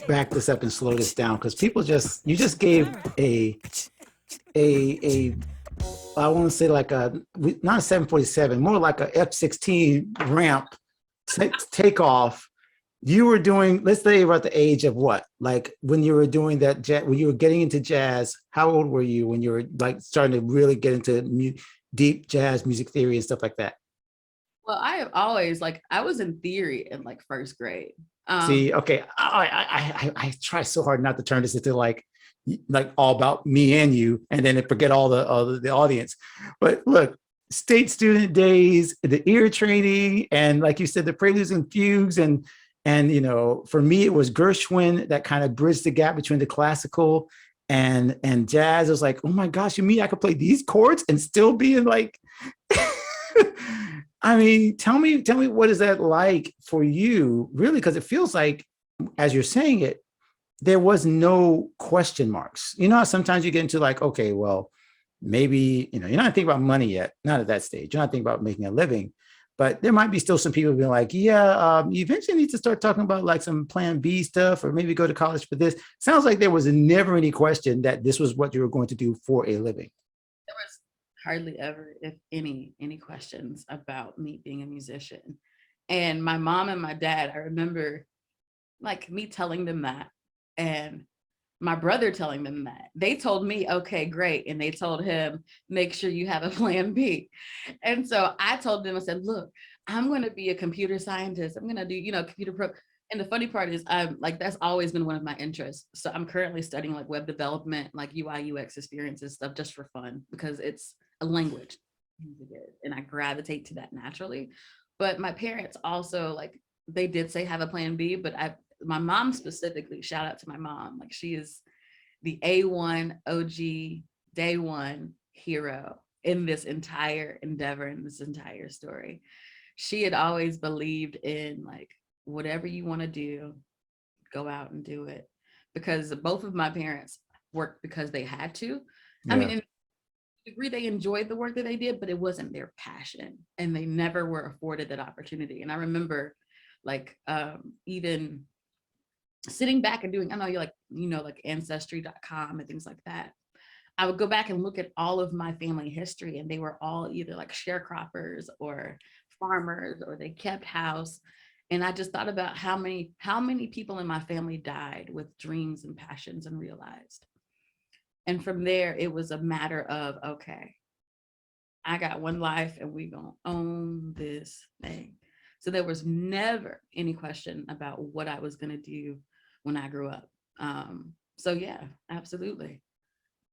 back this up and slow this down because you just gave a I want to say like not a 747, more like a F-16 ramp takeoff. You were doing, let's say you're at the age of what? Like when you were doing that, when you were getting into jazz, how old were you when you were like starting to really get into deep jazz music theory and stuff like that? Well, I have always I was in theory in like first grade. See, okay, I try so hard not to turn this into like all about me and you, and then forget all the audience. But look, state student days, the ear training, and like you said, the preludes and fugues, and for me it was Gershwin that kind of bridged the gap between the classical and jazz. It was like, oh my gosh, you mean I could play these chords and still be in like I mean, tell me what is that like for you, really? Because it feels like, as you're saying it, there was no question marks. You know how sometimes you get into like, okay, well, maybe, you're not thinking about money yet, not at that stage. You're not thinking about making a living, but there might be still some people being like, yeah, you eventually need to start talking about like some plan B stuff, or maybe go to college for this. Sounds like there was never any question that this was what you were going to do for a living. There was hardly ever, if any questions about me being a musician. And my mom and my dad, I remember like me telling them that, and my brother telling them that. They told me, okay, great. And they told him, make sure you have a plan B. And so I told them, I said, look, I'm going to be a computer scientist. I'm going to do, computer pro. And the funny part is I'm like, that's always been one of my interests. So I'm currently studying like web development, like UI, UX experiences stuff just for fun, because it's a language and I gravitate to that naturally. But my parents also like, they did say have a plan B, but my mom specifically, shout out to my mom, like she is the A1 OG day one hero in this entire endeavor, in this entire story. She had always believed in like, whatever you want to do, go out and do it. Because both of my parents worked because they had to. I mean, Yeah. in a degree, they enjoyed the work that they did, but it wasn't their passion, and they never were afforded that opportunity. And I remember like even sitting back and doing, I know you're like, like ancestry.com and things like that. I would go back and look at all of my family history, and they were all either like sharecroppers or farmers, or they kept house. And I just thought about how many people in my family died with dreams and passions and realized. And from there, it was a matter of, okay, I got one life and we gonna own this thing. So there was never any question about what I was gonna do when I grew up. So yeah, absolutely.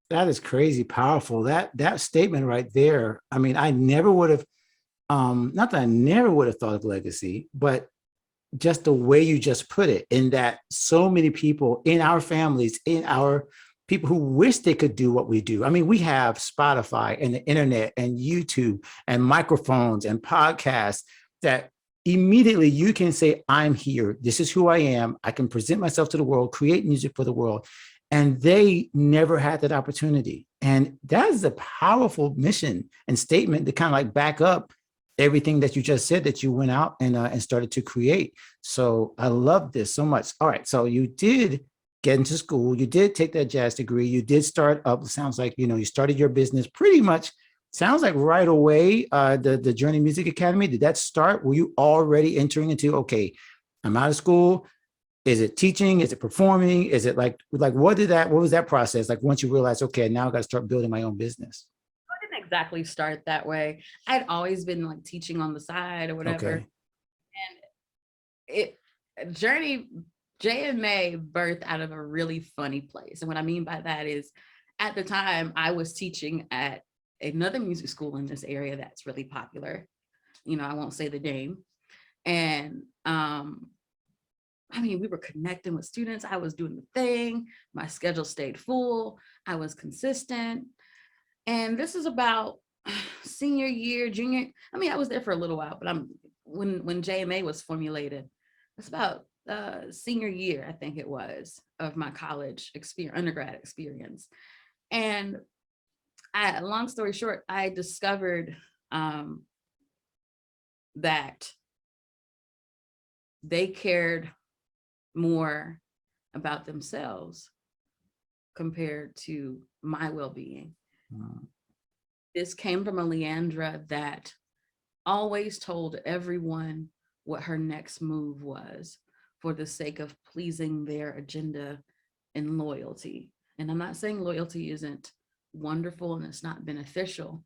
That is crazy powerful. That statement right there. I mean, I never would have, not that I never would have thought of legacy, but just the way you just put it, in that so many people in our families, in our people who wish they could do what we do. I mean, we have Spotify and the internet and YouTube and microphones and podcasts that immediately you can say, I'm here. This is who I am. I can present myself to the world, create music for the world. And they never had that opportunity. And that is a powerful mission and statement to kind of like back up everything that you just said, that you went out and started to create. So I love this so much. All right. So you did get into school. You did take that jazz degree. You did start up. It sounds like, you started your business pretty much, sounds like right away. The Journey Music Academy, did that start? Were you already entering into, okay, I'm out of school. Is it teaching? Is it performing? Is it like what was that process like once you realized, okay, now I got to start building my own business? I didn't exactly start that way. I'd always been like teaching on the side or whatever. Okay. And it Journey JMA birthed out of a really funny place. And what I mean by that is, at the time I was teaching at another music school in this area that's really popular. I won't say the name. And I mean, we were connecting with students. I was doing the thing. My schedule stayed full. I was consistent. And this is about senior year, junior. I mean, I was there for a little while, but when JMA was formulated, it's about senior year, I think it was, of my college experience, undergrad experience. And long story short, I discovered that they cared more about themselves compared to my well-being. This came from a Le'Andra that always told everyone what her next move was for the sake of pleasing their agenda and loyalty. And I'm not saying loyalty isn't wonderful and it's not beneficial,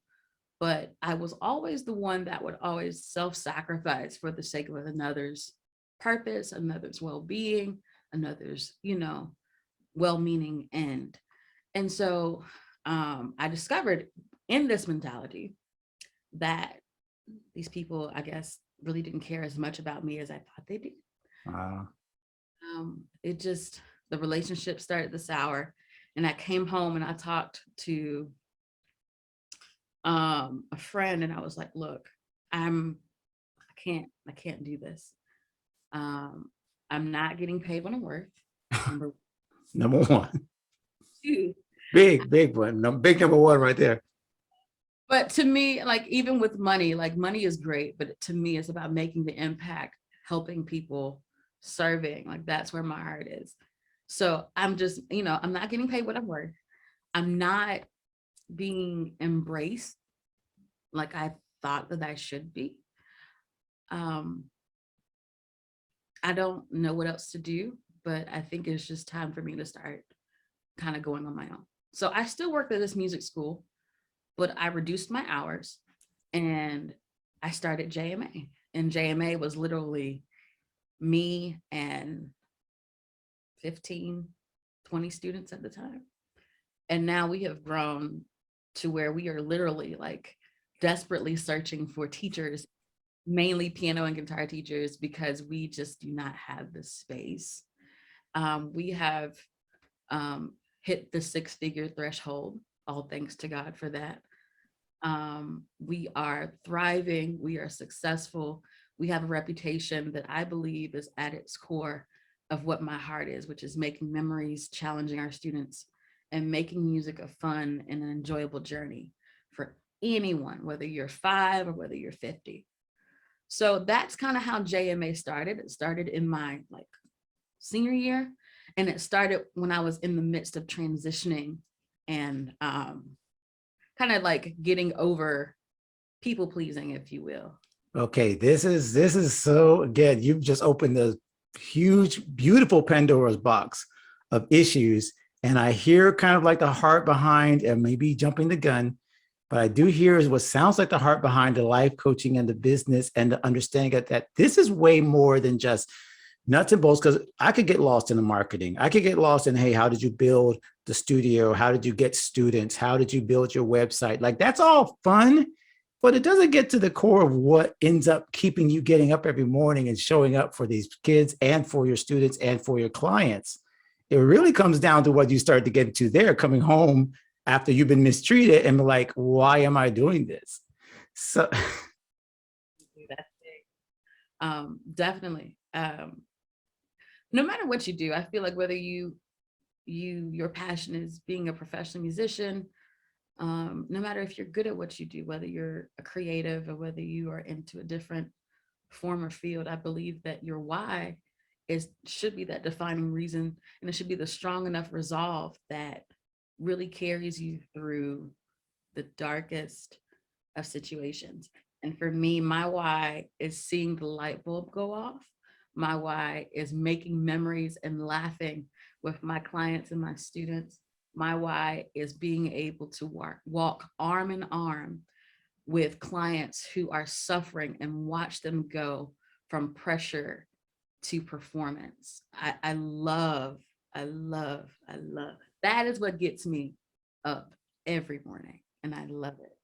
but I was always the one that would always self-sacrifice for the sake of another's purpose, another's well-being, another's, well-meaning end. And so I discovered in this mentality that these people, I guess, really didn't care as much about me as I thought they did. Wow. The relationship started to sour, and I came home and I talked to a friend, and I was like, look, I can't do this. I'm not getting paid when I work. Number one. Two, Big one. Big number one right there. but to me, like, even with money, like, money is great, but to me, it's about making the impact, helping people, serving. Like, that's where my heart is. So I'm just, I'm not getting paid what I'm worth. I'm not being embraced like I thought that I should be. I don't know what else to do, but I think it's just time for me to start kind of going on my own. So I still worked at this music school, but I reduced my hours and I started JMA. And JMA was literally me and 15, 20 students at the time. And now we have grown to where we are literally like desperately searching for teachers, mainly piano and guitar teachers, because we just do not have the space. We have hit the 6-figure threshold, all thanks to God for that. We are thriving, we are successful. We have a reputation that I believe is at its core of what my heart is, which is making memories, challenging our students, and making music a fun and an enjoyable journey for anyone, whether you're 5 or whether you're 50. So that's kind of how JMA started. It started in my senior year, and it started when I was in the midst of transitioning and kind of like getting over people pleasing, if you will. Okay, this is so, again, you've just opened the huge, beautiful Pandora's box of issues. And I hear kind of like the heart behind, and maybe jumping the gun, but I do hear is what sounds like the heart behind the life coaching and the business and the understanding that this is way more than just nuts and bolts, because I could get lost in the marketing. I could get lost in, hey, how did you build the studio? How did you get students? How did you build your website? Like, that's all fun, but it doesn't get to the core of what ends up keeping you getting up every morning and showing up for these kids and for your students and for your clients. It really comes down to what you start to get into there, coming home after you've been mistreated and like, why am I doing this? So that's big. Definitely. No matter what you do, I feel like whether your passion is being a professional musician, no matter if you're good at what you do, whether you're a creative or whether you are into a different form or field, I believe that your why should be that defining reason, and it should be the strong enough resolve that really carries you through the darkest of situations. And for me, my why is seeing the light bulb go off. My why is making memories and laughing with my clients and my students. My why is being able to walk arm in arm with clients who are suffering and watch them go from pressure to performance. I love. That is what gets me up every morning, and I love it.